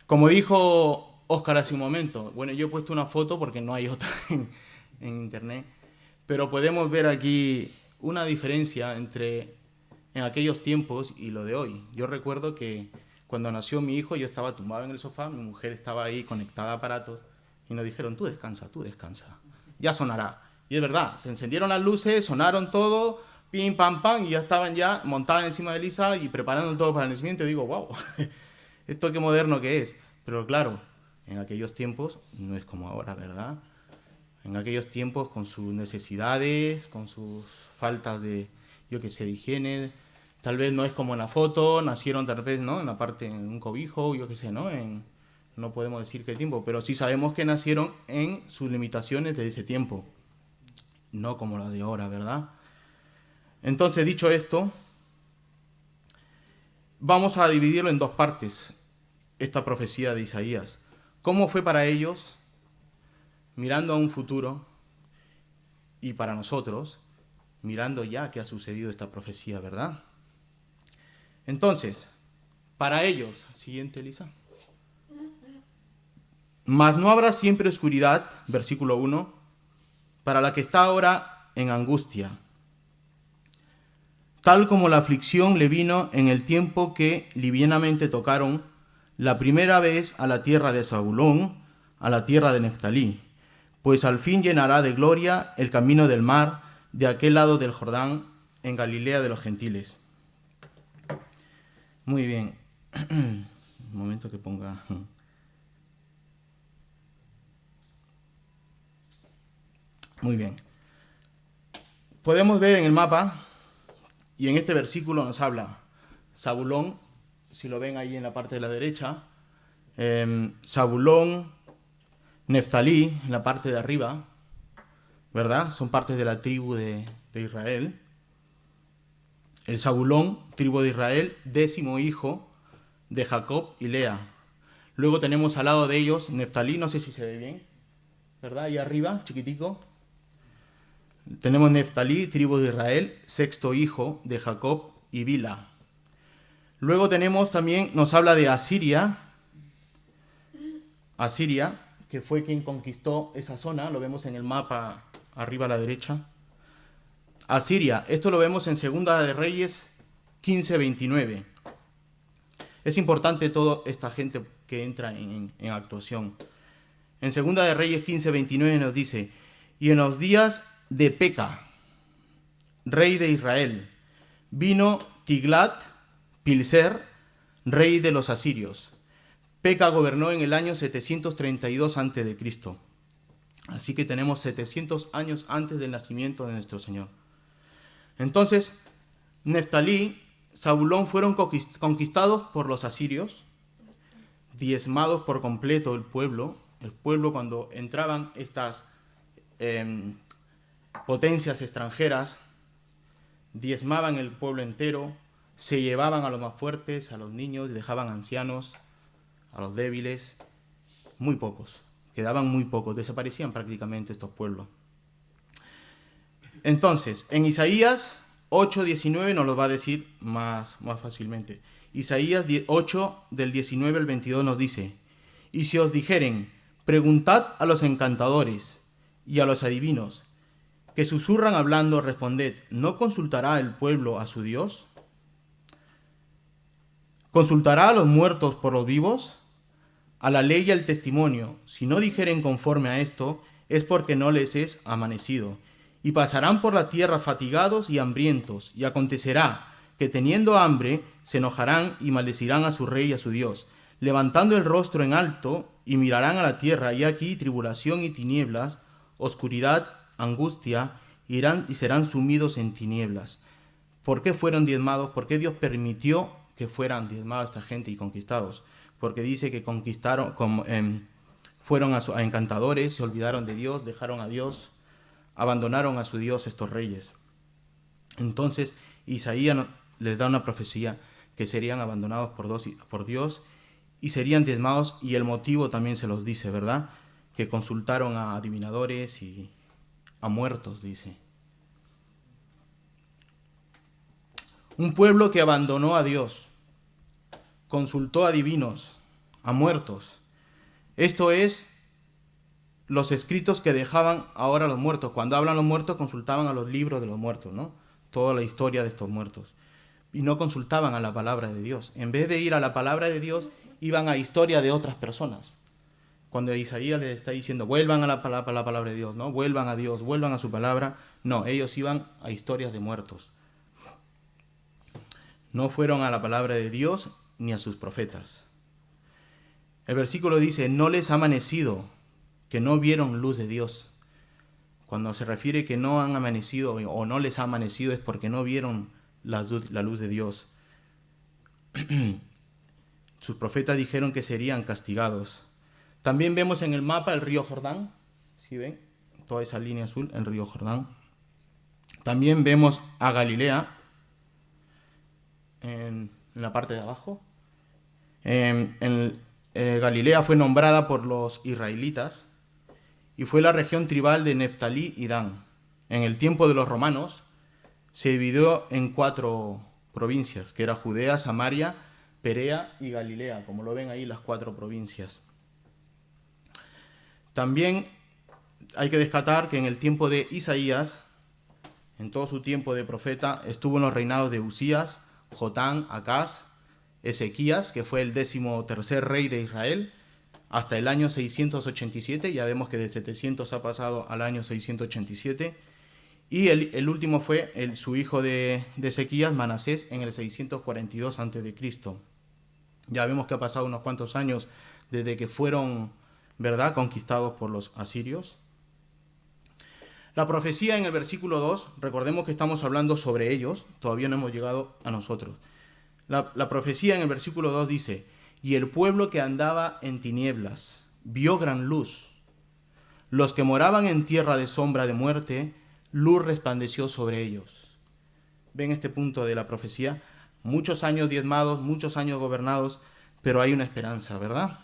Como dijo Óscar hace un momento, bueno, yo he puesto una foto porque no hay otra en internet, pero podemos ver aquí una diferencia entre en aquellos tiempos y lo de hoy. Yo recuerdo que cuando nació mi hijo yo estaba tumbado en el sofá, mi mujer estaba ahí conectada a aparatos y nos dijeron, tú descansa, ya sonará. Y es verdad, se encendieron las luces, sonaron todo, pim, pam, pam, y ya estaban ya montadas encima de Lisa y preparando todo para el nacimiento. Y digo, wow, esto qué moderno que es. Pero claro, en aquellos tiempos no es como ahora, ¿verdad? En aquellos tiempos con sus necesidades, con sus faltas de, yo qué sé, de higiene. Tal vez no es como en la foto, nacieron tal vez, ¿no? En la parte, en un cobijo, yo qué sé, ¿no? No podemos decir qué tiempo, pero sí sabemos que nacieron en sus limitaciones de ese tiempo, no como la de ahora, ¿verdad? Entonces, dicho esto, vamos a dividirlo en dos partes, esta profecía de Isaías. ¿Cómo fue para ellos, mirando a un futuro, y para nosotros, mirando ya que ha sucedido esta profecía, ¿verdad? Entonces, para ellos, siguiente Elisa. Mas no habrá siempre oscuridad, versículo 1, para la que está ahora en angustia, tal como la aflicción le vino en el tiempo que livianamente tocaron la primera vez a la tierra de Zabulón, a la tierra de Neftalí, pues al fin llenará de gloria el camino del mar de aquel lado del Jordán, en Galilea de los gentiles. Muy bien. Un momento que ponga. Muy bien. Podemos ver en el mapa, y en este versículo nos habla Zabulón, si lo ven ahí en la parte de la derecha, Zabulón, Neftalí, en la parte de arriba, ¿verdad? Son partes de la tribu de Israel. El Zabulón, tribu de Israel, 10º hijo de Jacob y Lea. Luego tenemos al lado de ellos Neftalí, no sé si se ve bien, ¿verdad? Ahí arriba, chiquitico. Tenemos Neftalí, tribu de Israel, 6º hijo de Jacob y Bila. Luego tenemos también, nos habla de Asiria, que fue quien conquistó esa zona, lo vemos en el mapa arriba a la derecha. Asiria, esto lo vemos en Segunda de Reyes 15:29. Es importante toda esta gente que entra en actuación. En Segunda de Reyes 15:29 nos dice, y en los días de Peca, rey de Israel, vino Tiglat-Pilser, rey de los asirios. Peca gobernó en el año 732 a.C. Así que tenemos 700 años antes del nacimiento de nuestro Señor. Entonces, Neftalí, Zabulón fueron conquistados por los asirios, diezmados por completo el pueblo. El pueblo, cuando entraban estas potencias extranjeras, diezmaban el pueblo entero, se llevaban a los más fuertes, a los niños, dejaban ancianos, a los débiles, muy pocos, quedaban muy pocos, desaparecían prácticamente estos pueblos. Entonces, en Isaías 8:19 nos lo va a decir más fácilmente. Isaías 8, del 19 al 22 nos dice, y si os dijeren, preguntad a los encantadores y a los adivinos, que susurran hablando, responded, ¿no consultará el pueblo a su Dios? ¿Consultará a los muertos por los vivos? A la ley y al testimonio, si no dijeren conforme a esto, es porque no les es amanecido. Y pasarán por la tierra fatigados y hambrientos, y acontecerá que teniendo hambre, se enojarán y maldecirán a su rey y a su Dios, levantando el rostro en alto, y mirarán a la tierra, y aquí tribulación y tinieblas, oscuridad, angustia, irán y serán sumidos en tinieblas. ¿Por qué fueron diezmados? ¿Por qué Dios permitió que fueran diezmados esta gente y conquistados? Porque dice que conquistaron, fueron a encantadores, se olvidaron de Dios, dejaron a Dios, abandonaron a su Dios estos reyes. Entonces Isaías les da una profecía que serían abandonados por Dios y serían diezmados, y el motivo también se los dice, ¿verdad? Que consultaron a adivinadores y a muertos, dice. Un pueblo que abandonó a Dios, consultó a adivinos, a muertos. Esto es los escritos que dejaban ahora los muertos. Cuando hablan los muertos, consultaban a los libros de los muertos, ¿no? Toda la historia de estos muertos. Y no consultaban a la palabra de Dios. En vez de ir a la palabra de Dios, iban a historia de otras personas. Cuando Isaías les está diciendo, vuelvan a la palabra de Dios, ¿no? Vuelvan a Dios, vuelvan a su palabra. No, ellos iban a historias de muertos. No fueron a la palabra de Dios ni a sus profetas. El versículo dice, no les ha amanecido, que no vieron luz de Dios. Cuando se refiere que no han amanecido o no les ha amanecido es porque no vieron la luz de Dios. Sus profetas dijeron que serían castigados. También vemos en el mapa el río Jordán. ¿Sí ven? Toda esa línea azul, el río Jordán. También vemos a Galilea en la parte de abajo. Galilea fue nombrada por los israelitas y fue la región tribal de Neftalí y Dan. En el tiempo de los romanos se dividió en 4 provincias, que era Judea, Samaria, Perea y Galilea, como lo ven ahí las 4 provincias. También hay que destacar que en el tiempo de Isaías, en todo su tiempo de profeta, estuvo en los reinados de Usías, Jotán, Acaz, Ezequías, que fue el 13º rey de Israel, hasta el año 687, ya vemos que de 700 ha pasado al año 687, y el último fue su hijo de Ezequías, Manasés, en el 642 a.C. Ya vemos que ha pasado unos cuantos años desde que fueron, ¿verdad?, conquistados por los asirios. La profecía en el versículo 2, recordemos que estamos hablando sobre ellos, todavía no hemos llegado a nosotros. La profecía en el versículo 2 dice, y el pueblo que andaba en tinieblas vio gran luz. Los que moraban en tierra de sombra de muerte, luz resplandeció sobre ellos. ¿Ven este punto de la profecía? Muchos años diezmados, muchos años gobernados, pero hay una esperanza, ¿verdad?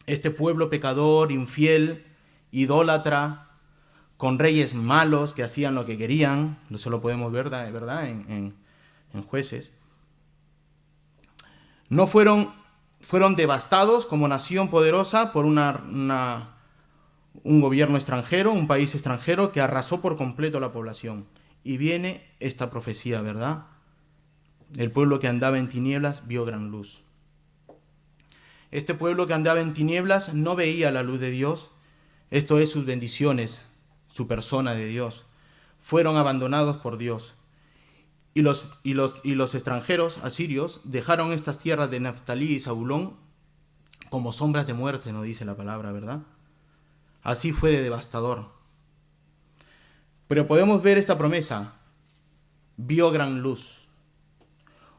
Este pueblo pecador, infiel, idólatra, con reyes malos que hacían lo que querían, eso lo podemos ver, ¿verdad?, en Jueces. No fueron devastados como nación poderosa por un gobierno extranjero, un país extranjero que arrasó por completo la población. Y viene esta profecía, ¿verdad? El pueblo que andaba en tinieblas vio gran luz. Este pueblo que andaba en tinieblas no veía la luz de Dios, esto es sus bendiciones, su persona de Dios. Fueron abandonados por Dios. Y los extranjeros asirios dejaron estas tierras de Neftalí y Zabulón como sombras de muerte, nos dice la palabra, ¿verdad? Así fue de devastador. Pero podemos ver esta promesa. Vio gran luz,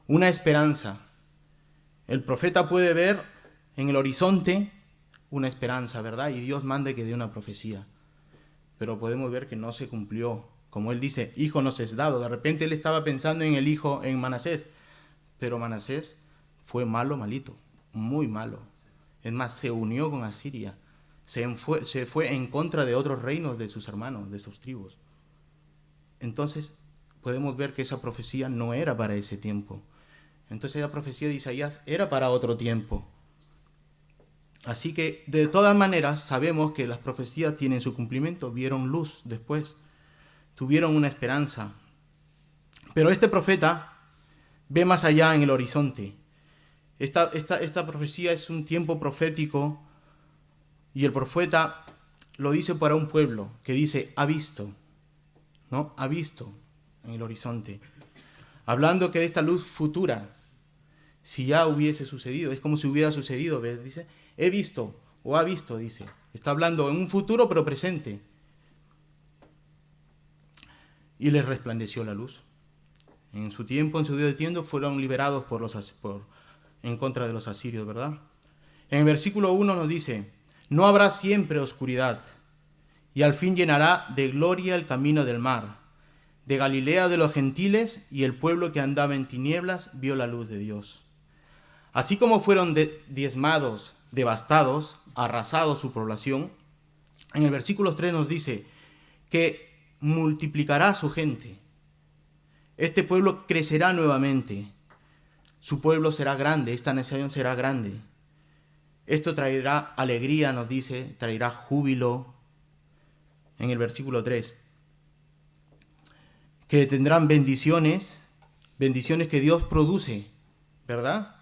una esperanza. El profeta puede ver en el horizonte una esperanza, ¿verdad? Y Dios manda que dé una profecía. Pero podemos ver que no se cumplió. Como él dice, hijo nos es dado. De repente él estaba pensando en el hijo, en Manasés. Pero Manasés fue malo, malito, muy malo. Es más, se unió con Asiria. Se fue en contra de otros reinos de sus hermanos, de sus tribus. Entonces, podemos ver que esa profecía no era para ese tiempo. Entonces, la profecía de Isaías era para otro tiempo. Así que, de todas maneras, sabemos que las profecías tienen su cumplimiento. Vieron luz después. Tuvieron una esperanza. Pero este profeta ve más allá en el horizonte. Esta profecía es un tiempo profético y el profeta lo dice para un pueblo que dice, ha visto, ¿no? Ha visto en el horizonte. Hablando que de esta luz futura, si ya hubiese sucedido, es como si hubiera sucedido, ¿ves? Dice, he visto o ha visto, dice. Está hablando en un futuro pero presente. Y les resplandeció la luz. En su tiempo, en su día de tiempo, fueron liberados en contra de los asirios, ¿verdad? En el versículo 1 nos dice, no habrá siempre oscuridad, y al fin llenará de gloria el camino del mar. De Galilea de los gentiles, y el pueblo que andaba en tinieblas vio la luz de Dios. Así como fueron diezmados, devastados, arrasados su población, en el versículo 3 nos dice que multiplicará su gente. Este pueblo crecerá nuevamente. Su pueblo será grande, esta nación será grande. Esto traerá alegría, nos dice, traerá júbilo. En el versículo 3, que tendrán bendiciones, bendiciones que Dios produce, ¿verdad?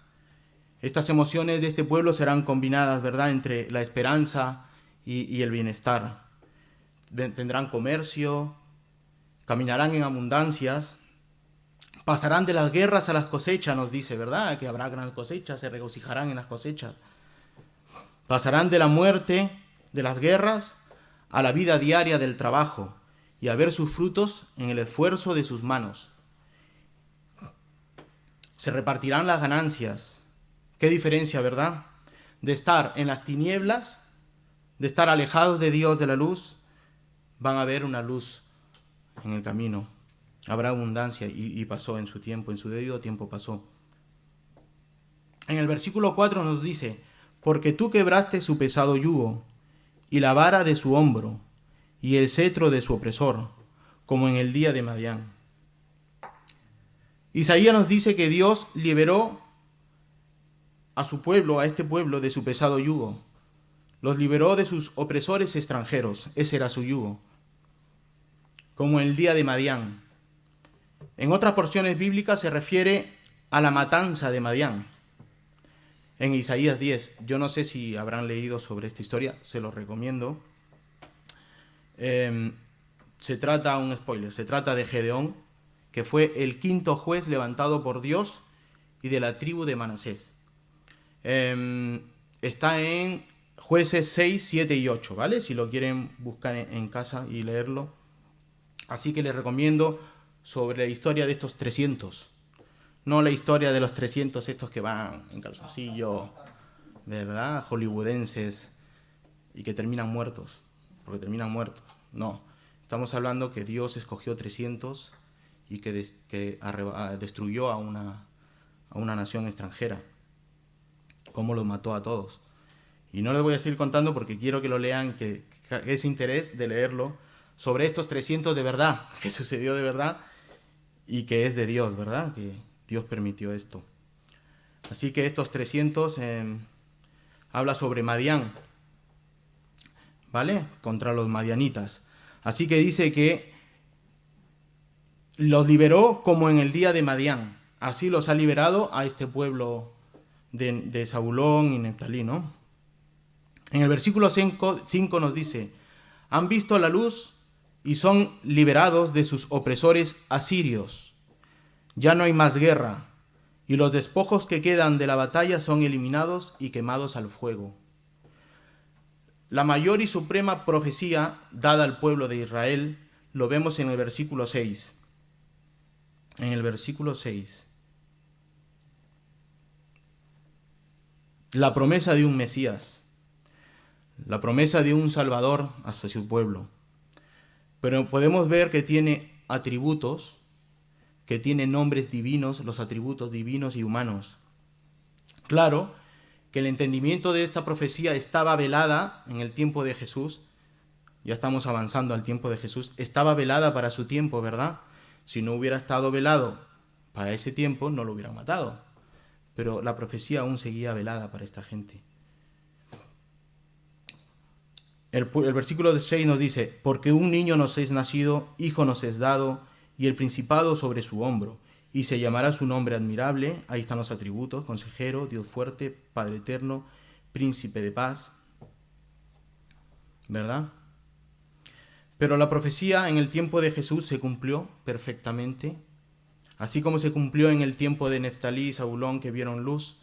Estas emociones de este pueblo serán combinadas, ¿verdad?, entre la esperanza y el bienestar. Tendrán comercio, caminarán en abundancias, pasarán de las guerras a las cosechas, nos dice, ¿verdad?, que habrá gran cosecha, se regocijarán en las cosechas. Pasarán de la muerte, de las guerras, a la vida diaria del trabajo y a ver sus frutos en el esfuerzo de sus manos. Se repartirán las ganancias. Qué diferencia, ¿verdad? De estar en las tinieblas, de estar alejados de Dios, de la luz, van a ver una luz en el camino. Habrá abundancia y pasó en su tiempo, en su debido tiempo pasó. En el versículo 4 nos dice, porque tú quebraste su pesado yugo y la vara de su hombro y el cetro de su opresor, como en el día de Madián. Isaías nos dice que Dios liberó a su pueblo, a este pueblo, de su pesado yugo. Los liberó de sus opresores extranjeros. Ese era su yugo. Como en el día de Madián. En otras porciones bíblicas se refiere a la matanza de Madián. En Isaías 10. Yo no sé si habrán leído sobre esta historia. Se los recomiendo. Se trata, un spoiler, se trata de Gedeón, que fue el quinto juez levantado por Dios y de la tribu de Manasés. Está en Jueces 6, 7 y 8, ¿vale? Si lo quieren buscar en casa y leerlo. Así que les recomiendo sobre la historia de estos 300. No la historia de los 300 estos que van en calzoncillo, ¿verdad? Hollywoodenses y que terminan muertos, porque terminan muertos. No, estamos hablando que Dios escogió 300 y que destruyó a una nación extranjera. Cómo los mató a todos. Y no les voy a seguir contando porque quiero que lo lean, que ese interés de leerlo sobre estos 300 de verdad, que sucedió de verdad y que es de Dios, ¿verdad? Que Dios permitió esto. Así que estos 300 habla sobre Madián, ¿vale? Contra los madianitas. Así que dice que los liberó como en el día de Madián. Así los ha liberado a este pueblo de Zabulón y Neftalí, ¿no? En el versículo 5 nos dice, han visto la luz y son liberados de sus opresores asirios. Ya no hay más guerra, y los despojos que quedan de la batalla son eliminados y quemados al fuego. La mayor y suprema profecía dada al pueblo de Israel lo vemos en el versículo 6. En el versículo 6. La promesa de un Mesías, la promesa de un Salvador hasta su pueblo. Pero podemos ver que tiene atributos, que tiene nombres divinos, los atributos divinos y humanos. Claro que el entendimiento de esta profecía estaba velada en el tiempo de Jesús, ya estamos avanzando al tiempo de Jesús, estaba velada para su tiempo, ¿verdad? Si no hubiera estado velado para ese tiempo, no lo hubieran matado. Pero la profecía aún seguía velada para esta gente. El versículo 6 nos dice, porque un niño nos es nacido, hijo nos es dado, y el principado sobre su hombro, y se llamará su nombre admirable, ahí están los atributos, consejero, Dios fuerte, Padre eterno, príncipe de paz, ¿verdad? Pero la profecía en el tiempo de Jesús se cumplió perfectamente, así como se cumplió en el tiempo de Neftalí y Zabulón que vieron luz,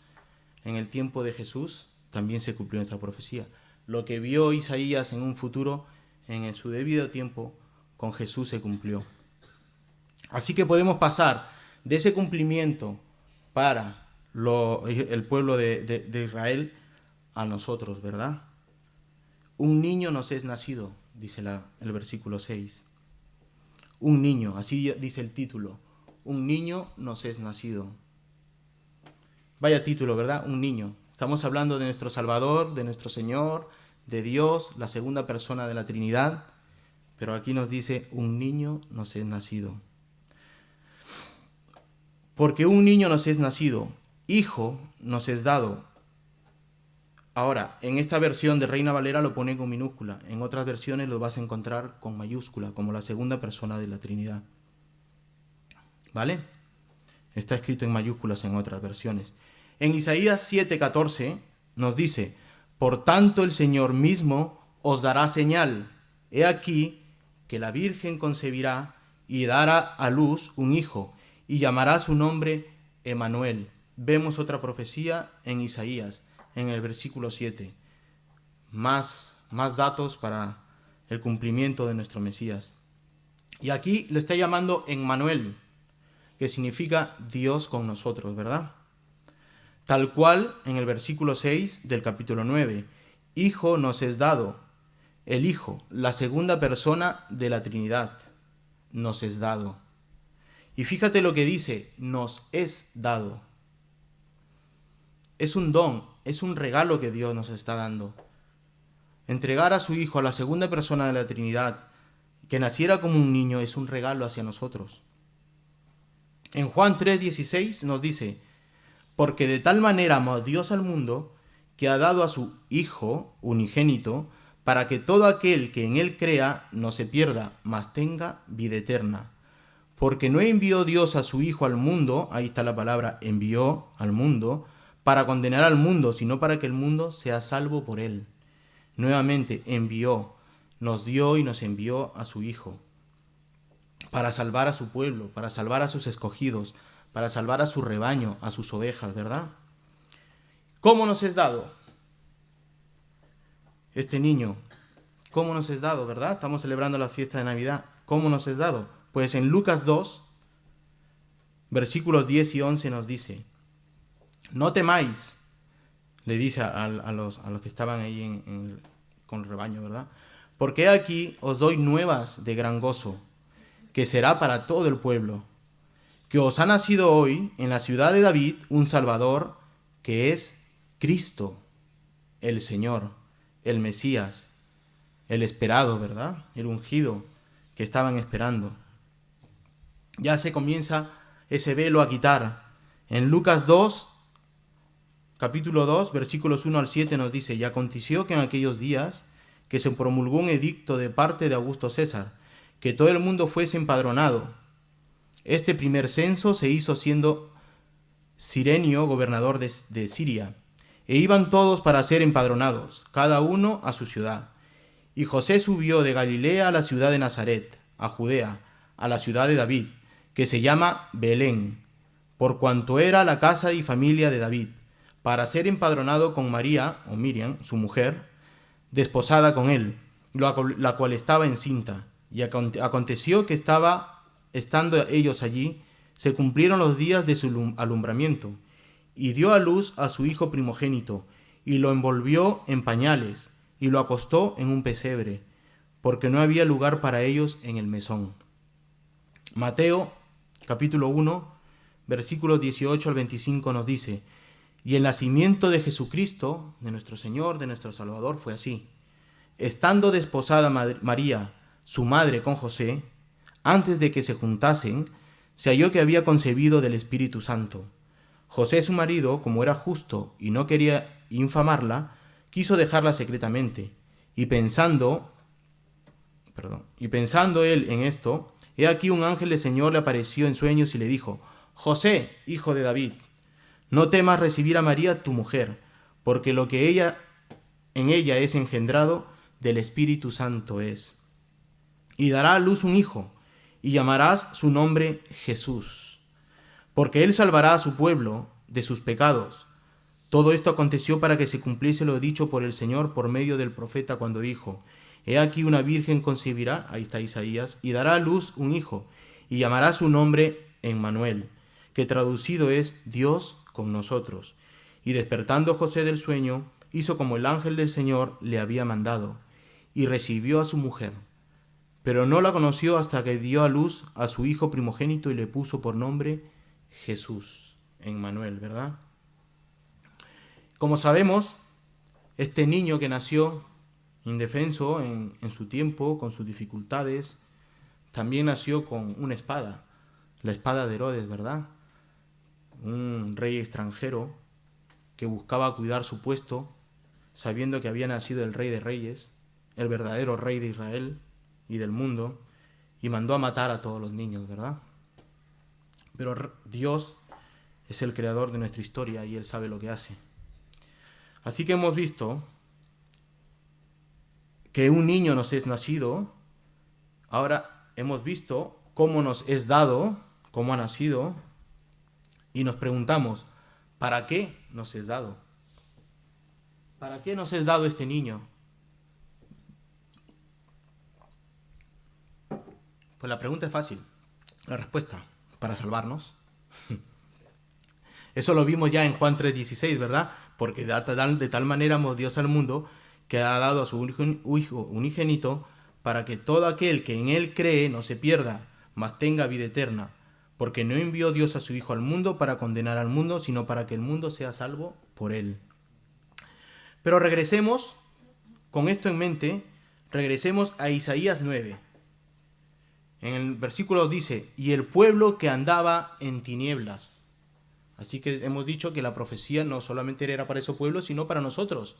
en el tiempo de Jesús también se cumplió nuestra profecía. Lo que vio Isaías en un futuro, en su debido tiempo, con Jesús se cumplió. Así que podemos pasar de ese cumplimiento para el pueblo de Israel a nosotros, ¿verdad? Un niño nos es nacido, dice el versículo 6. Un niño, así dice el título. Un niño nos es nacido. Vaya título, ¿verdad? Un niño. Estamos hablando de nuestro Salvador, de nuestro Señor, de Dios, la segunda persona de la Trinidad. Pero aquí nos dice, un niño nos es nacido. Porque un niño nos es nacido, hijo nos es dado. Ahora, en esta versión de Reina Valera lo pone con minúscula, en otras versiones lo vas a encontrar con mayúscula, como la segunda persona de la Trinidad. ¿Vale? Está escrito en mayúsculas en otras versiones. En Isaías 7:14 nos dice: por tanto el Señor mismo os dará señal. He aquí que la Virgen concebirá y dará a luz un hijo, y llamará su nombre Emmanuel. Vemos otra profecía en Isaías, en el versículo 7. Más datos para el cumplimiento de nuestro Mesías. Y aquí lo está llamando Emmanuel, que significa Dios con nosotros, ¿verdad? Tal cual en el versículo 6 del capítulo 9. Hijo nos es dado. El Hijo, la segunda persona de la Trinidad, nos es dado. Y fíjate lo que dice, nos es dado. Es un don, es un regalo que Dios nos está dando. Entregar a su Hijo, a la segunda persona de la Trinidad, que naciera como un niño, es un regalo hacia nosotros. En Juan 3:16 nos dice: porque de tal manera amó Dios al mundo, que ha dado a su Hijo unigénito, para que todo aquel que en él crea no se pierda, mas tenga vida eterna. Porque no envió Dios a su Hijo al mundo, ahí está la palabra envió al mundo, para condenar al mundo, sino para que el mundo sea salvo por él. Nuevamente envió, nos dio y nos envió a su Hijo, para salvar a su pueblo, para salvar a sus escogidos, para salvar a su rebaño, a sus ovejas, ¿verdad? ¿Cómo nos es dado este niño? ¿Cómo nos es dado, verdad? Estamos celebrando la fiesta de Navidad. ¿Cómo nos es dado? Pues en Lucas 2, versículos 10 y 11 nos dice: no temáis, le dice a los que estaban ahí con el rebaño, ¿verdad? Porque aquí os doy nuevas de gran gozo, que será para todo el pueblo, que os ha nacido hoy en la ciudad de David un Salvador, que es Cristo, el Señor, el Mesías, el esperado, ¿verdad? El ungido que estaban esperando. Ya se comienza ese velo a quitar. En Lucas 2, capítulo 2, versículos 1 al 7 nos dice: y aconteció que en aquellos días que se promulgó un edicto de parte de Augusto César, que todo el mundo fuese empadronado. Este primer censo se hizo siendo Cirenio gobernador de Siria, e iban todos para ser empadronados, cada uno a su ciudad. Y José subió de Galilea a la ciudad de Nazaret, a Judea, a la ciudad de David, que se llama Belén, por cuanto era la casa y familia de David, para ser empadronado con María, o Miriam, su mujer, desposada con él, la cual estaba encinta. Y aconteció que estando ellos allí, se cumplieron los días de su alumbramiento, y dio a luz a su hijo primogénito, y lo envolvió en pañales, y lo acostó en un pesebre, porque no había lugar para ellos en el mesón. Mateo, capítulo 1, versículos 18 al 25 nos dice: y el nacimiento de Jesucristo, de nuestro Señor, de nuestro Salvador, fue así. Estando desposada María, su madre, con José, antes de que se juntasen, se halló que había concebido del Espíritu Santo. José, su marido, como era justo y no quería infamarla, quiso dejarla secretamente. Y pensando él en esto, he aquí un ángel del Señor le apareció en sueños y le dijo: José, hijo de David, no temas recibir a María tu mujer, porque lo que en ella es engendrado del Espíritu Santo es. Y dará a luz un hijo, y llamarás su nombre Jesús, porque él salvará a su pueblo de sus pecados. Todo esto aconteció para que se cumpliese lo dicho por el Señor por medio del profeta cuando dijo: he aquí una virgen concebirá, ahí está Isaías, y dará a luz un hijo, y llamará su nombre Emmanuel, que traducido es Dios con nosotros. Y despertando José del sueño, hizo como el ángel del Señor le había mandado, y recibió a su mujer. Pero no la conoció hasta que dio a luz a su hijo primogénito y le puso por nombre Jesús, Emmanuel, ¿verdad? Como sabemos, este niño que nació indefenso en su tiempo, con sus dificultades, también nació con una espada, la espada de Herodes, ¿verdad? Un rey extranjero que buscaba cuidar su puesto sabiendo que había nacido el Rey de Reyes, el verdadero Rey de Israel y del mundo, y mandó a matar a todos los niños, ¿verdad? Pero Dios es el creador de nuestra historia y Él sabe lo que hace. Así que hemos visto que un niño nos es nacido, ahora hemos visto cómo nos es dado, cómo ha nacido, y nos preguntamos, ¿para qué nos es dado? ¿Para qué nos es dado este niño? Pues la pregunta es fácil. La respuesta, para salvarnos. Eso lo vimos ya en Juan 3:16, ¿verdad? Porque de tal manera amó Dios al mundo que ha dado a su Hijo unigénito para que todo aquel que en Él cree no se pierda, mas tenga vida eterna. Porque no envió Dios a su Hijo al mundo para condenar al mundo, sino para que el mundo sea salvo por Él. Pero regresemos, con esto en mente, regresemos a Isaías 9. En el versículo dice, y el pueblo que andaba en tinieblas. Así que hemos dicho que la profecía no solamente era para ese pueblo, sino para nosotros.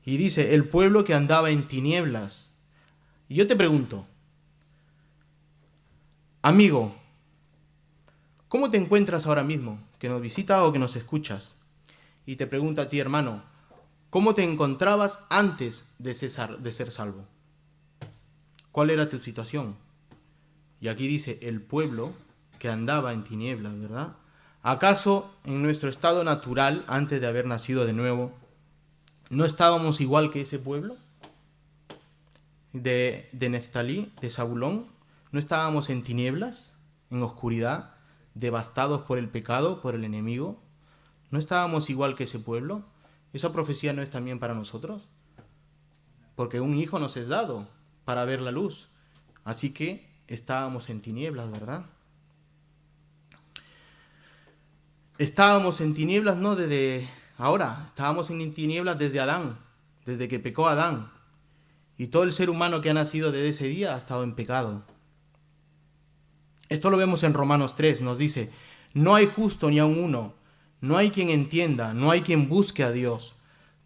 Y dice, el pueblo que andaba en tinieblas. Y yo te pregunto, amigo, ¿cómo te encuentras ahora mismo? Que nos visitas o que nos escuchas. Y te pregunto a ti, hermano, ¿cómo te encontrabas antes de ser salvo? ¿Cuál era tu situación? Y aquí dice, el pueblo que andaba en tinieblas, ¿verdad? ¿Acaso en nuestro estado natural, antes de haber nacido de nuevo, no estábamos igual que ese pueblo de Neftalí, de Zabulón? ¿No estábamos en tinieblas, en oscuridad, devastados por el pecado, por el enemigo? ¿No estábamos igual que ese pueblo? ¿Esa profecía no es también para nosotros? Porque un hijo nos es dado para ver la luz. Así que estábamos en tinieblas, ¿verdad? Estábamos en tinieblas no desde ahora, estábamos en tinieblas desde Adán, desde que pecó Adán. Y todo el ser humano que ha nacido desde ese día ha estado en pecado. Esto lo vemos en Romanos 3, nos dice, no hay justo ni aun uno, no hay quien entienda, no hay quien busque a Dios.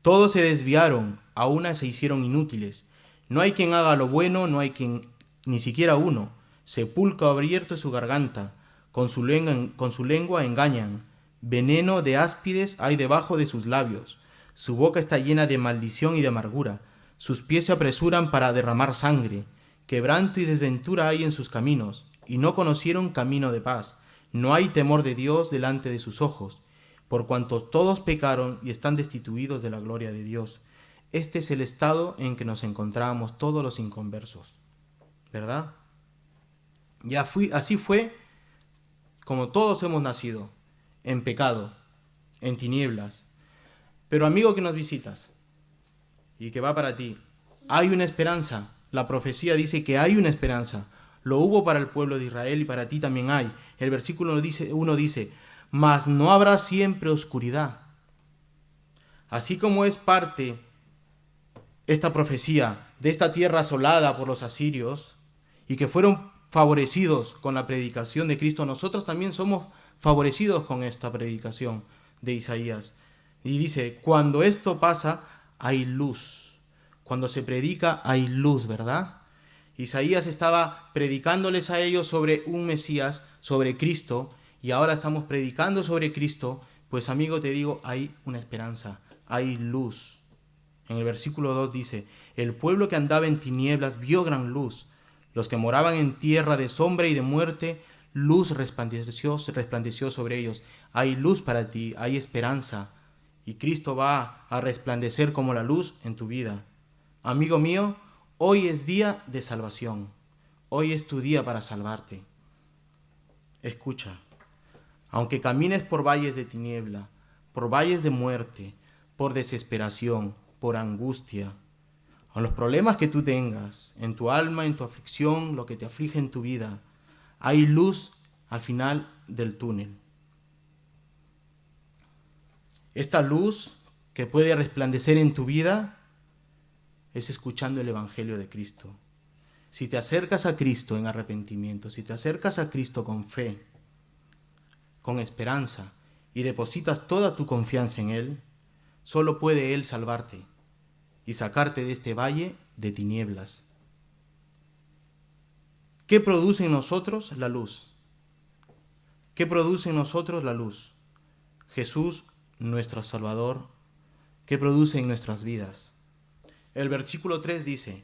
Todos se desviaron, a una se hicieron inútiles. No hay quien haga lo bueno, no hay quien, ni siquiera uno. Sepulcro abierto es su garganta, con su lengua engañan. Veneno de áspides hay debajo de sus labios. Su boca está llena de maldición y de amargura. Sus pies se apresuran para derramar sangre. Quebranto y desventura hay en sus caminos, y no conocieron camino de paz. No hay temor de Dios delante de sus ojos, por cuanto todos pecaron y están destituidos de la gloria de Dios. Este es el estado en que nos encontramos todos los inconversos, ¿verdad? Así fue como todos hemos nacido, en pecado, en tinieblas. Pero amigo que nos visitas y que va para ti, hay una esperanza. La profecía dice que hay una esperanza. Lo hubo para el pueblo de Israel y para ti también hay. El versículo 1 dice, mas no habrá siempre oscuridad. Así como es parte esta profecía de esta tierra asolada por los asirios y que fueron favorecidos con la predicación de Cristo, nosotros también somos favorecidos con esta predicación de Isaías. Y dice, cuando esto pasa, hay luz. Cuando se predica, hay luz, ¿verdad? Isaías estaba predicándoles a ellos sobre un Mesías, sobre Cristo, y ahora estamos predicando sobre Cristo. Pues amigo, te digo, hay una esperanza, hay luz. En el versículo 2 dice, el pueblo que andaba en tinieblas vio gran luz. Los que moraban en tierra de sombra y de muerte, luz resplandeció sobre ellos. Hay luz para ti, hay esperanza. Y Cristo va a resplandecer como la luz en tu vida. Amigo mío, hoy es día de salvación. Hoy es tu día para salvarte. Escucha, aunque camines por valles de tiniebla, por valles de muerte, por desesperación, por angustia, a los problemas que tú tengas, en tu alma, en tu aflicción, lo que te aflige en tu vida, hay luz al final del túnel. Esta luz que puede resplandecer en tu vida es escuchando el Evangelio de Cristo. Si te acercas a Cristo en arrepentimiento, si te acercas a Cristo con fe, con esperanza, y depositas toda tu confianza en Él, solo puede Él salvarte. y sacarte de este valle de tinieblas. ¿Qué produce en nosotros la luz? ¿Qué produce en nosotros la luz? Jesús, nuestro Salvador. ¿Qué produce en nuestras vidas? El versículo 3 dice: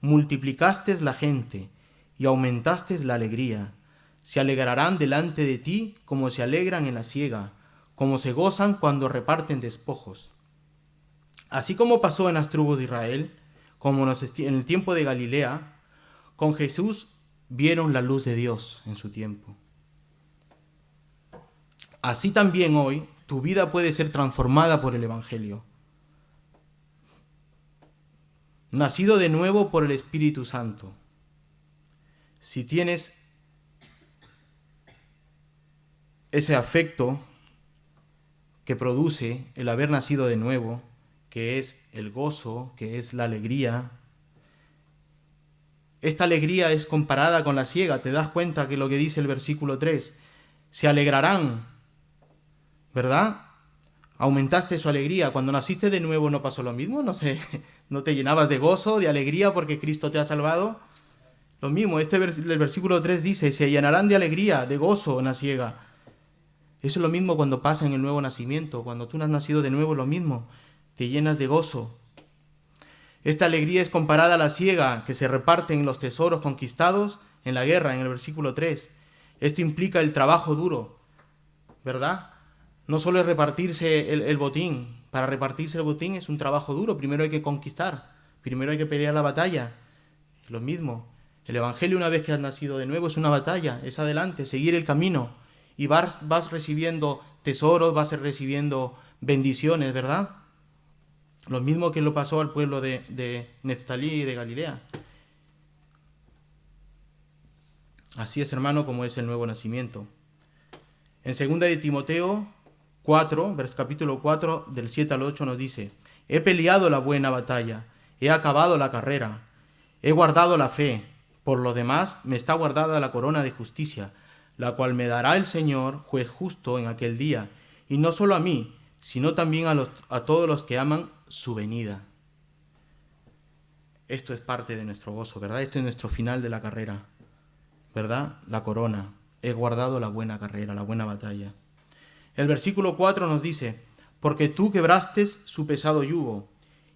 multiplicaste la gente y aumentaste la alegría. Se alegrarán delante de ti como se alegran en la siega, como se gozan cuando reparten despojos. Así como pasó en las tribus de Israel, como en el tiempo de Galilea, con Jesús vieron la luz de Dios en su tiempo. Así también hoy tu vida puede ser transformada por el Evangelio. Nacido de nuevo por el Espíritu Santo. Si tienes ese afecto que produce el haber nacido de nuevo, que es el gozo, que es la alegría. Esta alegría es comparada con la siega. Te das cuenta que lo que dice el versículo 3, se alegrarán, ¿verdad? Aumentaste su alegría. Cuando naciste de nuevo no pasó lo mismo, no te llenabas de gozo, de alegría porque Cristo te ha salvado. Lo mismo, el versículo 3 dice, se llenarán de alegría, de gozo en la siega. Eso es lo mismo cuando pasa en el nuevo nacimiento. Cuando tú has nacido de nuevo, lo mismo. Te llenas de gozo. Esta alegría es comparada a la siega que se reparten los tesoros conquistados en la guerra, en el versículo 3. Esto implica el trabajo duro, ¿verdad? No solo es repartirse el botín. Para repartirse el botín es un trabajo duro. Primero hay que conquistar. Primero hay que pelear la batalla. Es lo mismo. El Evangelio, una vez que has nacido de nuevo, es una batalla. Es adelante, seguir el camino. Y vas recibiendo tesoros, vas recibiendo bendiciones, ¿verdad? Lo mismo que lo pasó al pueblo de Neftalí y de Galilea. Así es, hermano, como es el nuevo nacimiento. En 2 de Timoteo 4, capítulo 4, del 7 al 8 nos dice: he peleado la buena batalla, he acabado la carrera, he guardado la fe. Por lo demás, me está guardada la corona de justicia, la cual me dará el Señor, juez justo, en aquel día, y no solo a mí, sino también a todos los que aman su venida. Esto es parte de nuestro gozo, ¿verdad? Esto es nuestro final de la carrera, ¿verdad? La corona. He guardado la buena carrera, la buena batalla. El versículo 4 nos dice: porque tú quebraste su pesado yugo,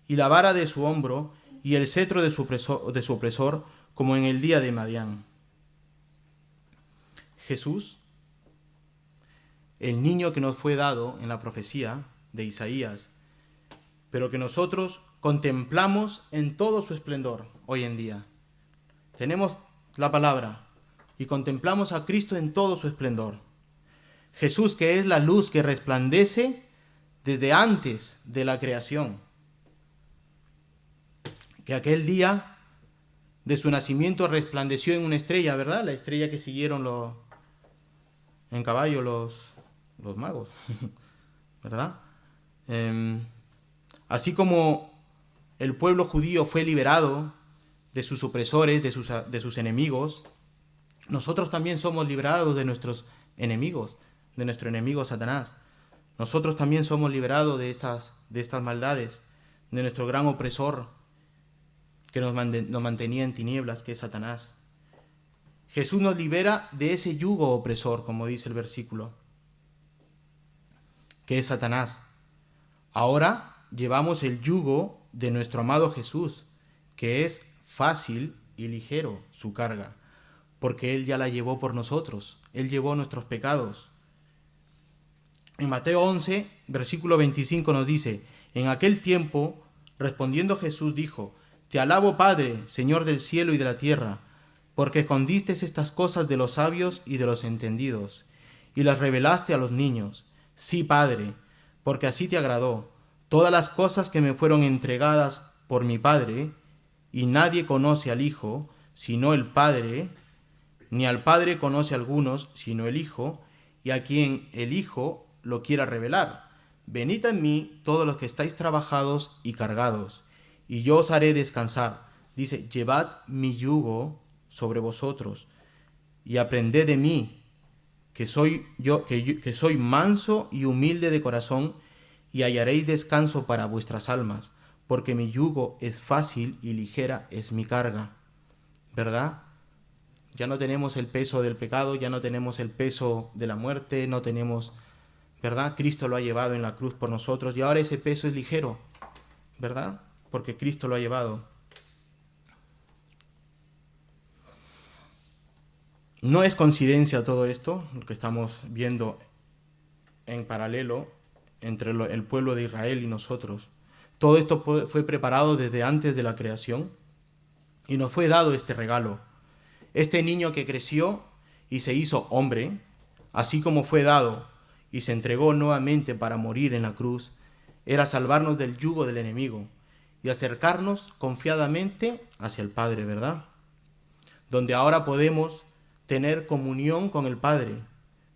y la vara de su hombro, y el cetro de su opresor, como en el día de Madián. Jesús, el niño que nos fue dado en la profecía de Isaías, pero que nosotros contemplamos en todo su esplendor hoy en día. Tenemos la palabra y contemplamos a Cristo en todo su esplendor. Jesús, que es la luz que resplandece desde antes de la creación. Que aquel día de su nacimiento resplandeció en una estrella, ¿verdad? La estrella que siguieron en caballo los magos, ¿verdad? Así como el pueblo judío fue liberado de sus opresores, de sus enemigos, nosotros también somos liberados de nuestros enemigos, de nuestro enemigo Satanás. Nosotros también somos liberados de estas maldades, de nuestro gran opresor que nos mantenía en tinieblas, que es Satanás. Jesús nos libera de ese yugo opresor, como dice el versículo, que es Satanás. Ahora llevamos el yugo de nuestro amado Jesús, que es fácil y ligero su carga, porque Él ya la llevó por nosotros. Él llevó nuestros pecados. En Mateo 11, versículo 25 nos dice: en aquel tiempo, respondiendo Jesús, dijo: te alabo, Padre, Señor del cielo y de la tierra, porque escondiste estas cosas de los sabios y de los entendidos, y las revelaste a los niños. Sí, Padre, porque así te agradó. Todas las cosas que me fueron entregadas por mi Padre, y nadie conoce al Hijo, sino el Padre, ni al Padre conoce a algunos, sino el Hijo, y a quien el Hijo lo quiera revelar. Venid a mí todos los que estáis trabajados y cargados, y yo os haré descansar. Dice: llevad mi yugo sobre vosotros, y aprended de mí, que soy manso y humilde de corazón, y hallaréis descanso para vuestras almas, porque mi yugo es fácil y ligera es mi carga, ¿verdad? Ya no tenemos el peso del pecado, ya no tenemos el peso de la muerte, no tenemos, ¿verdad? Cristo lo ha llevado en la cruz por nosotros y ahora ese peso es ligero, ¿verdad? Porque Cristo lo ha llevado. No es coincidencia todo esto, lo que estamos viendo en paralelo entre el pueblo de Israel y nosotros. Todo esto fue preparado desde antes de la creación y nos fue dado este regalo. Este niño que creció y se hizo hombre, así como fue dado y se entregó nuevamente para morir en la cruz, era salvarnos del yugo del enemigo y acercarnos confiadamente hacia el Padre, ¿verdad? Donde ahora podemos tener comunión con el Padre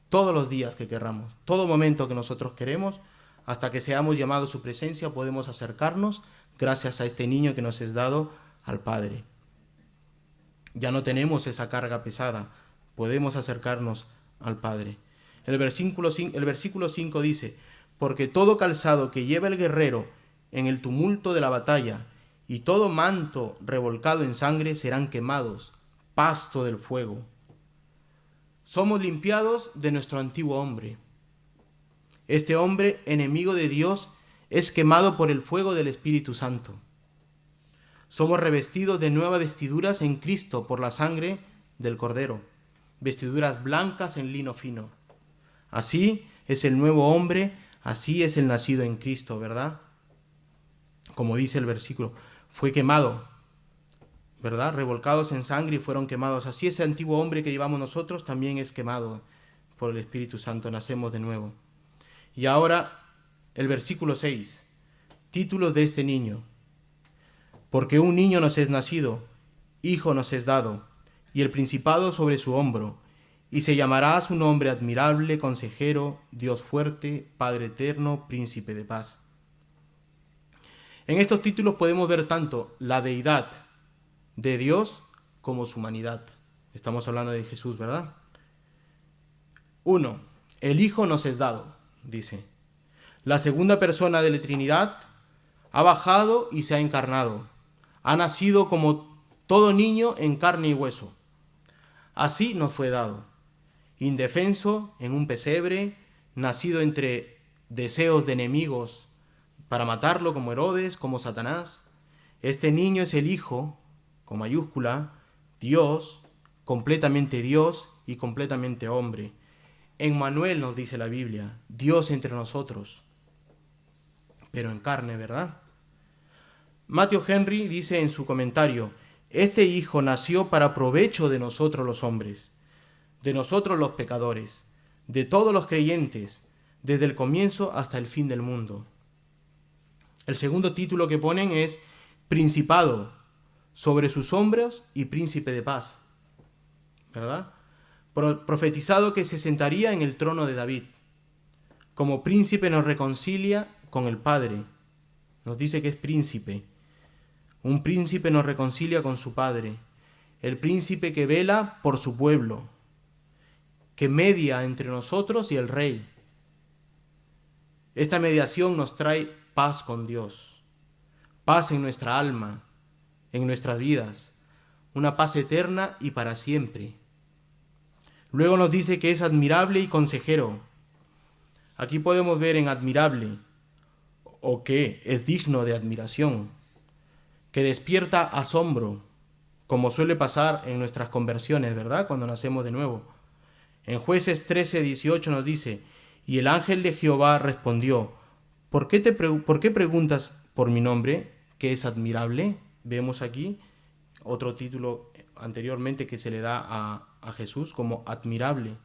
todos los días que querramos, todo momento que nosotros queremos, hasta que seamos llamados a su presencia, podemos acercarnos gracias a este niño que nos es dado al Padre. Ya no tenemos esa carga pesada, podemos acercarnos al Padre. El versículo 5 dice, porque todo calzado que lleva el guerrero en el tumulto de la batalla y todo manto revolcado en sangre serán quemados, pasto del fuego. Somos limpiados de nuestro antiguo hombre. Este hombre, enemigo de Dios, es quemado por el fuego del Espíritu Santo. Somos revestidos de nuevas vestiduras en Cristo por la sangre del Cordero, vestiduras blancas en lino fino. Así es el nuevo hombre, así es el nacido en Cristo, ¿verdad? Como dice el versículo, fue quemado, ¿verdad? Revolcados en sangre y fueron quemados. Así ese antiguo hombre que llevamos nosotros también es quemado por el Espíritu Santo, nacemos de nuevo. Y ahora el versículo 6, títulos de este niño. Porque un niño nos es nacido, hijo nos es dado, y el principado sobre su hombro, y se llamará a su nombre admirable, consejero, Dios fuerte, Padre eterno, príncipe de paz. En estos títulos podemos ver tanto la deidad de Dios como su humanidad. Estamos hablando de Jesús, ¿verdad? 1. El Hijo nos es dado, dice. La segunda persona de la Trinidad ha bajado y se ha encarnado. Ha nacido como todo niño en carne y hueso. Así nos fue dado. Indefenso, en un pesebre, nacido entre deseos de enemigos para matarlo como Herodes, como Satanás. Este niño es el Hijo, con mayúscula, Dios y completamente hombre. Emmanuel nos dice la Biblia, Dios entre nosotros, pero en carne, ¿verdad? Matthew Henry dice en su comentario, este Hijo nació para provecho de nosotros los hombres, de nosotros los pecadores, de todos los creyentes, desde el comienzo hasta el fin del mundo. El segundo título que ponen es Principado, sobre sus hombros y príncipe de paz, ¿verdad? Profetizado que se sentaría en el trono de David. Como príncipe nos reconcilia con el Padre. Nos dice que es príncipe. Un príncipe nos reconcilia con su Padre. El príncipe que vela por su pueblo, que media entre nosotros y el Rey. Esta mediación nos trae paz con Dios, paz en nuestra alma, en nuestras vidas, una paz eterna y para siempre. Luego nos dice que es admirable y consejero. Aquí podemos ver en admirable, o que es digno de admiración, que despierta asombro, como suele pasar en nuestras conversiones, ¿verdad? Cuando nacemos de nuevo. En Jueces 13:18 nos dice, y el ángel de Jehová respondió, ¿por qué preguntas por mi nombre, que es admirable? Vemos aquí otro título anteriormente que se le da a Jesús como admirable.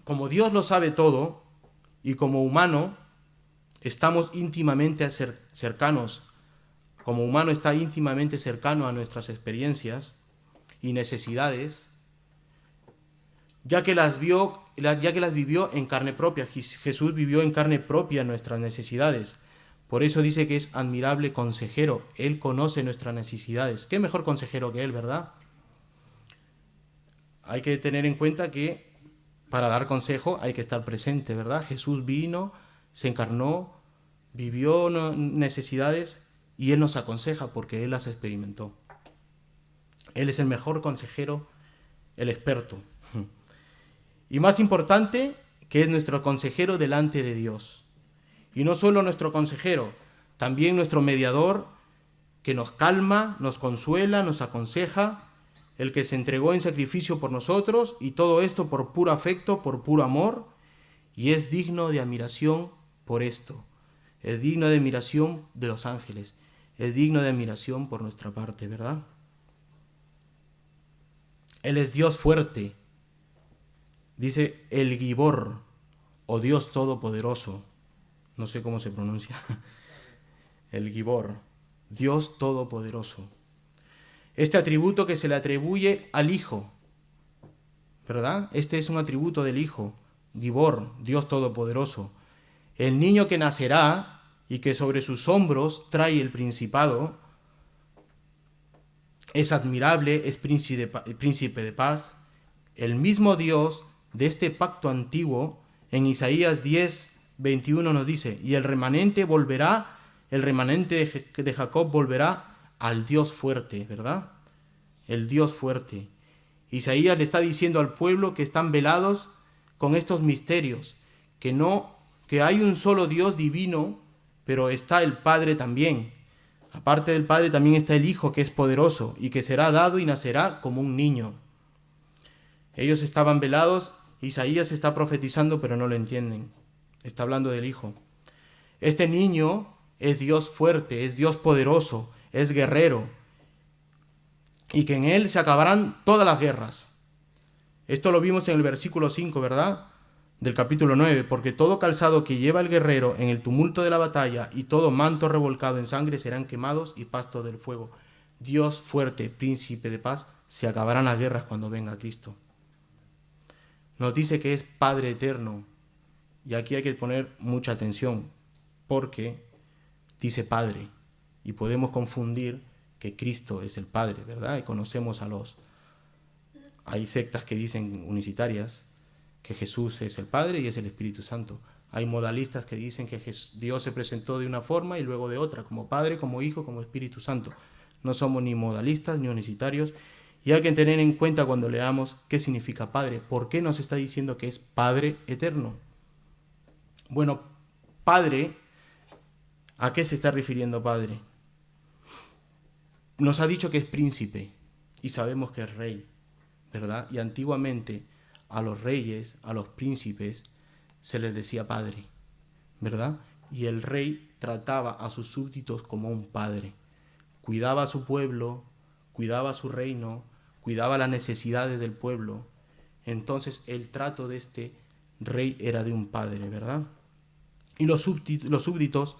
Como Dios lo sabe todo y como humano estamos íntimamente cercanos, como humano está íntimamente cercano a nuestras experiencias y necesidades, ya que las vivió en carne propia. Jesús vivió en carne propia nuestras necesidades. Por eso dice que es admirable consejero. Él conoce nuestras necesidades. ¿Qué mejor consejero que Él, verdad? Hay que tener en cuenta que para dar consejo hay que estar presente, ¿verdad? Jesús vino, se encarnó, vivió necesidades y Él nos aconseja porque Él las experimentó. Él es el mejor consejero, el experto. Y más importante, que es nuestro consejero delante de Dios. Y no solo nuestro consejero, también nuestro mediador, que nos calma, nos consuela, nos aconseja, el que se entregó en sacrificio por nosotros, y todo esto por puro afecto, por puro amor, y es digno de admiración por esto. Es digno de admiración de los ángeles. Es digno de admiración por nuestra parte, ¿verdad? Él es Dios fuerte. Dice el Gibor, o Dios Todopoderoso. No sé cómo se pronuncia. El Gibor, Dios Todopoderoso. Este atributo que se le atribuye al Hijo, ¿verdad? Este es un atributo del Hijo, Gibor, Dios Todopoderoso. El niño que nacerá y que sobre sus hombros trae el principado, es admirable, es príncipe de paz. El mismo Dios de este pacto antiguo, en Isaías 10, 21 nos dice, y el remanente volverá, el remanente de Jacob volverá al Dios fuerte, ¿verdad? El Dios fuerte. Isaías le está diciendo al pueblo que están velados con estos misterios, que hay un solo Dios divino, pero está el Padre también. Aparte del Padre también está el Hijo, que es poderoso y que será dado y nacerá como un niño. Ellos estaban velados, Isaías está profetizando, pero no lo entienden. Está hablando del Hijo. Este niño es Dios fuerte, es Dios poderoso, es guerrero, y que en él se acabarán todas las guerras. Esto lo vimos en el versículo 5, ¿verdad? Del capítulo 9, porque todo calzado que lleva el guerrero en el tumulto de la batalla y todo manto revolcado en sangre serán quemados y pasto del fuego. Dios fuerte, príncipe de paz, se acabarán las guerras cuando venga Cristo. Nos dice que es Padre eterno, y aquí hay que poner mucha atención, porque dice Padre, y podemos confundir que Cristo es el Padre, ¿verdad? Y conocemos hay sectas que dicen unicitarias, que Jesús es el Padre y es el Espíritu Santo. Hay modalistas que dicen que Dios se presentó de una forma y luego de otra, como Padre, como Hijo, como Espíritu Santo. No somos ni modalistas ni unicitarios, y hay que tener en cuenta cuando leamos qué significa Padre. ¿Por qué nos está diciendo que es Padre eterno? Bueno, Padre, ¿a qué se está refiriendo Padre? Nos ha dicho que es príncipe y sabemos que es rey, ¿verdad? Y antiguamente a los reyes, a los príncipes, se les decía padre, ¿verdad? Y el rey trataba a sus súbditos como un padre. Cuidaba a su pueblo, cuidaba a su reino, cuidaba las necesidades del pueblo. Entonces el trato de este rey era de un padre, ¿verdad? Y los súbditos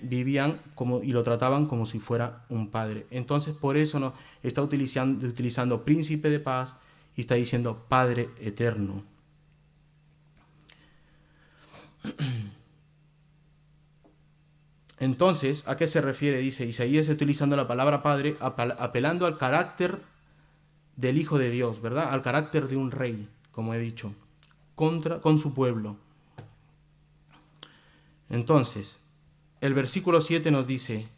vivían y lo trataban como si fuera un padre. Entonces por eso no está utilizando príncipe de paz y está diciendo Padre eterno. Entonces, ¿a qué se refiere? Dice Isaías utilizando la palabra Padre, apelando al carácter del Hijo de Dios, ¿verdad? Al carácter de un rey, como he dicho, con su pueblo. Entonces, el versículo 7 nos dice,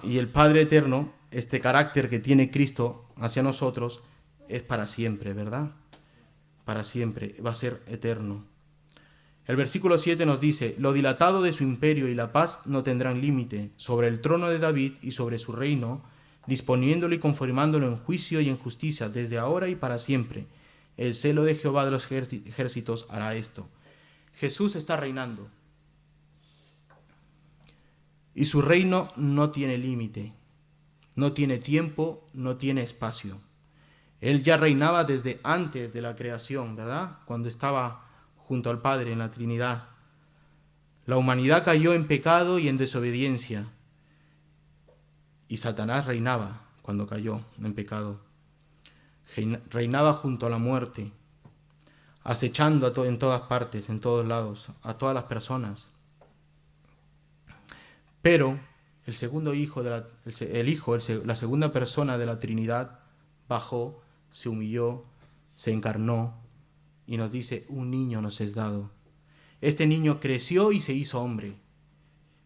y el Padre eterno, este carácter que tiene Cristo hacia nosotros, es para siempre, ¿verdad? Para siempre, va a ser eterno. El versículo 7 nos dice, lo dilatado de su imperio y la paz no tendrán límite sobre el trono de David y sobre su reino, disponiéndolo y conformándolo en juicio y en justicia desde ahora y para siempre. El celo de Jehová de los ejércitos hará esto. Jesús está reinando. Y su reino no tiene límite, no tiene tiempo, no tiene espacio. Él ya reinaba desde antes de la creación, ¿verdad? Cuando estaba junto al Padre en la Trinidad. La humanidad cayó en pecado y en desobediencia. Y Satanás reinaba cuando cayó en pecado. Reinaba junto a la muerte, acechando en todas partes, en todos lados, a todas las personas. Pero el segundo hijo, la segunda persona de la Trinidad, bajó, se humilló, se encarnó y nos dice, un niño nos es dado. Este niño creció y se hizo hombre.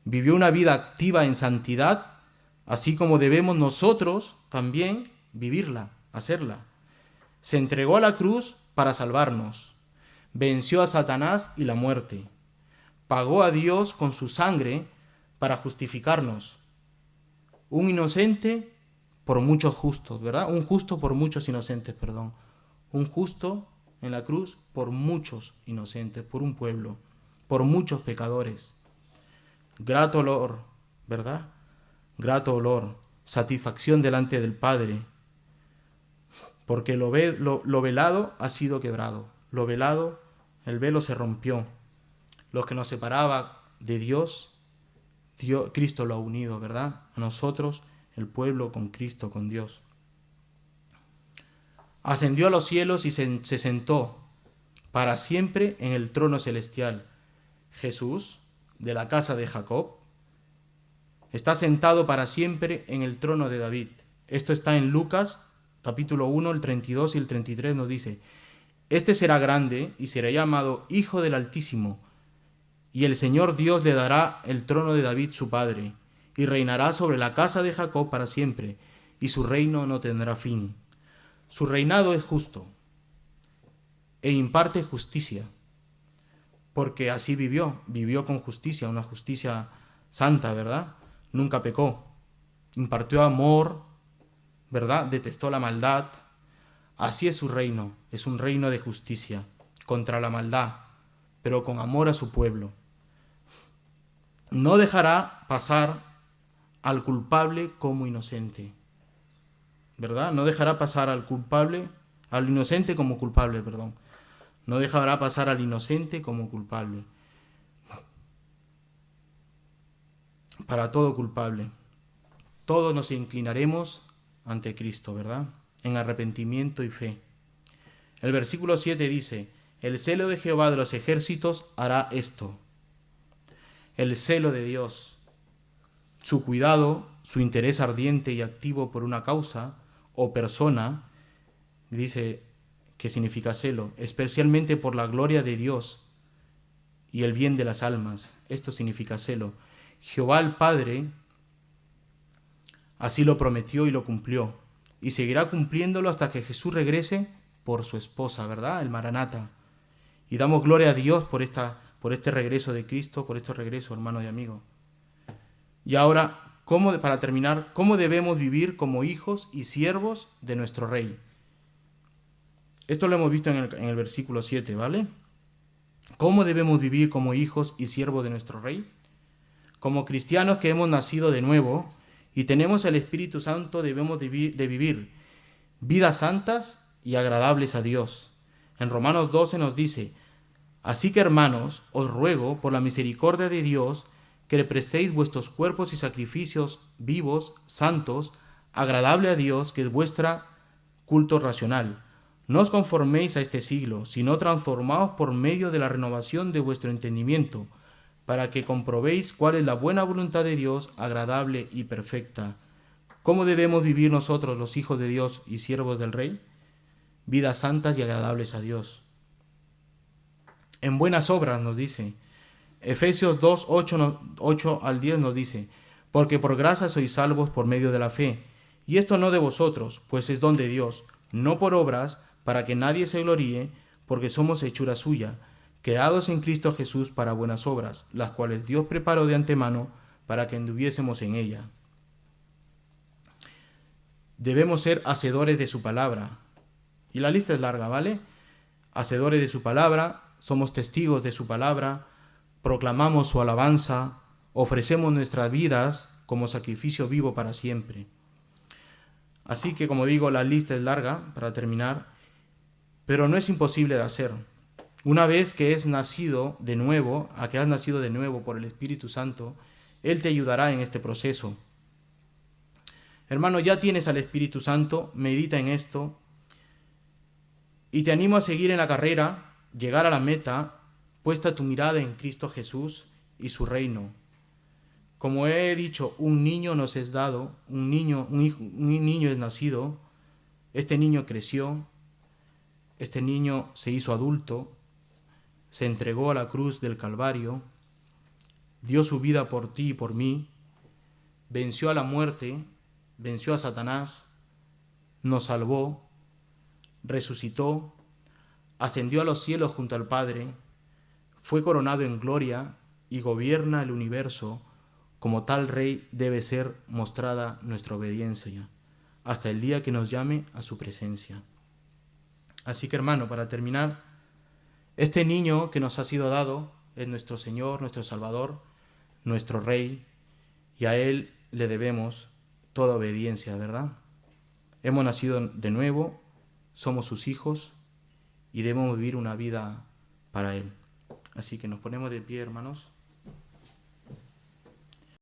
Vivió una vida activa en santidad, así como debemos nosotros también vivirla, hacerla. Se entregó a la cruz para salvarnos. Venció a Satanás y la muerte. Pagó a Dios con su sangre para justificarnos. Un inocente por muchos justos, ¿verdad? Un justo por muchos inocentes, perdón. Un justo en la cruz por muchos inocentes, por un pueblo, por muchos pecadores. Grato olor, ¿verdad? Grato olor, satisfacción delante del Padre, porque lo velado ha sido quebrado. Lo velado, el velo se rompió. Lo que nos separaba de Dios, Cristo lo ha unido, ¿verdad? A nosotros, el pueblo con Cristo, con Dios. Ascendió a los cielos y se sentó para siempre en el trono celestial. Jesús, de la casa de Jacob, está sentado para siempre en el trono de David. Esto está en Lucas, capítulo 1, el 32 y el 33 nos dice: Este será grande y será llamado Hijo del Altísimo, y el Señor Dios le dará el trono de David su padre, y reinará sobre la casa de Jacob para siempre, y su reino no tendrá fin. Su reinado es justo, e imparte justicia, porque así vivió con justicia, una justicia santa, ¿verdad? Nunca pecó, impartió amor, ¿verdad? Detestó la maldad. Así es su reino, es un reino de justicia, contra la maldad, pero con amor a su pueblo. No dejará pasar al culpable como inocente, ¿verdad? No dejará pasar al inocente como culpable, perdón. No dejará pasar al inocente como culpable. Para todo culpable. Todos nos inclinaremos ante Cristo, ¿verdad? En arrepentimiento y fe. El versículo 7 dice: El celo de Jehová de los ejércitos hará esto. El celo de Dios, su cuidado, su interés ardiente y activo por una causa o persona, dice que significa celo, especialmente por la gloria de Dios y el bien de las almas. Esto significa celo. Jehová el Padre así lo prometió y lo cumplió, y seguirá cumpliéndolo hasta que Jesús regrese por su esposa, ¿verdad? El Maranata. Y damos gloria a Dios por este regreso de Cristo, por este regreso, hermanos y amigos. Y ahora, para terminar, ¿cómo debemos vivir como hijos y siervos de nuestro Rey? Esto lo hemos visto en el versículo 7, ¿vale? ¿Cómo debemos vivir como hijos y siervos de nuestro Rey? Como cristianos que hemos nacido de nuevo y tenemos el Espíritu Santo, debemos de vivir vidas santas y agradables a Dios. En Romanos 12 nos dice: Así que, hermanos, os ruego por la misericordia de Dios que le prestéis vuestros cuerpos y sacrificios vivos, santos, agradable a Dios, que es vuestra culto racional. No os conforméis a este siglo, sino transformaos por medio de la renovación de vuestro entendimiento, para que comprobéis cuál es la buena voluntad de Dios, agradable y perfecta. ¿Cómo debemos vivir nosotros, los hijos de Dios y siervos del Rey? Vidas santas y agradables a Dios. En buenas obras nos dice. Efesios 2, 8 al 10 nos dice: Porque por gracia sois salvos por medio de la fe, y esto no de vosotros, pues es don de Dios, no por obras, para que nadie se gloríe, porque somos hechura suya, creados en Cristo Jesús para buenas obras, las cuales Dios preparó de antemano para que anduviésemos en ella. Debemos ser hacedores de su palabra. Y la lista es larga, ¿vale? Hacedores de su palabra, somos testigos de su palabra, proclamamos su alabanza, ofrecemos nuestras vidas como sacrificio vivo para siempre. Así que, como digo, la lista es larga para terminar, pero no es imposible de hacer. Una vez que has nacido de nuevo por el Espíritu Santo, Él te ayudará en este proceso. Hermano, ya tienes al Espíritu Santo, medita en esto, y te animo a seguir en la carrera, llegar a la meta, puesta tu mirada en Cristo Jesús y su reino. Como he dicho, un niño nos es dado, un niño es nacido, este niño creció, este niño se hizo adulto, se entregó a la cruz del Calvario, dio su vida por ti y por mí, venció a la muerte, venció a Satanás, nos salvó, resucitó, ascendió a los cielos junto al Padre, fue coronado en gloria y gobierna el universo. Como tal rey debe ser mostrada nuestra obediencia hasta el día que nos llame a su presencia. Así que, hermano, para terminar, este niño que nos ha sido dado es nuestro Señor, nuestro Salvador, nuestro Rey, y a Él le debemos toda obediencia, ¿verdad? Hemos nacido de nuevo, somos sus hijos y debemos vivir una vida para Él. Así que nos ponemos de pie, hermanos.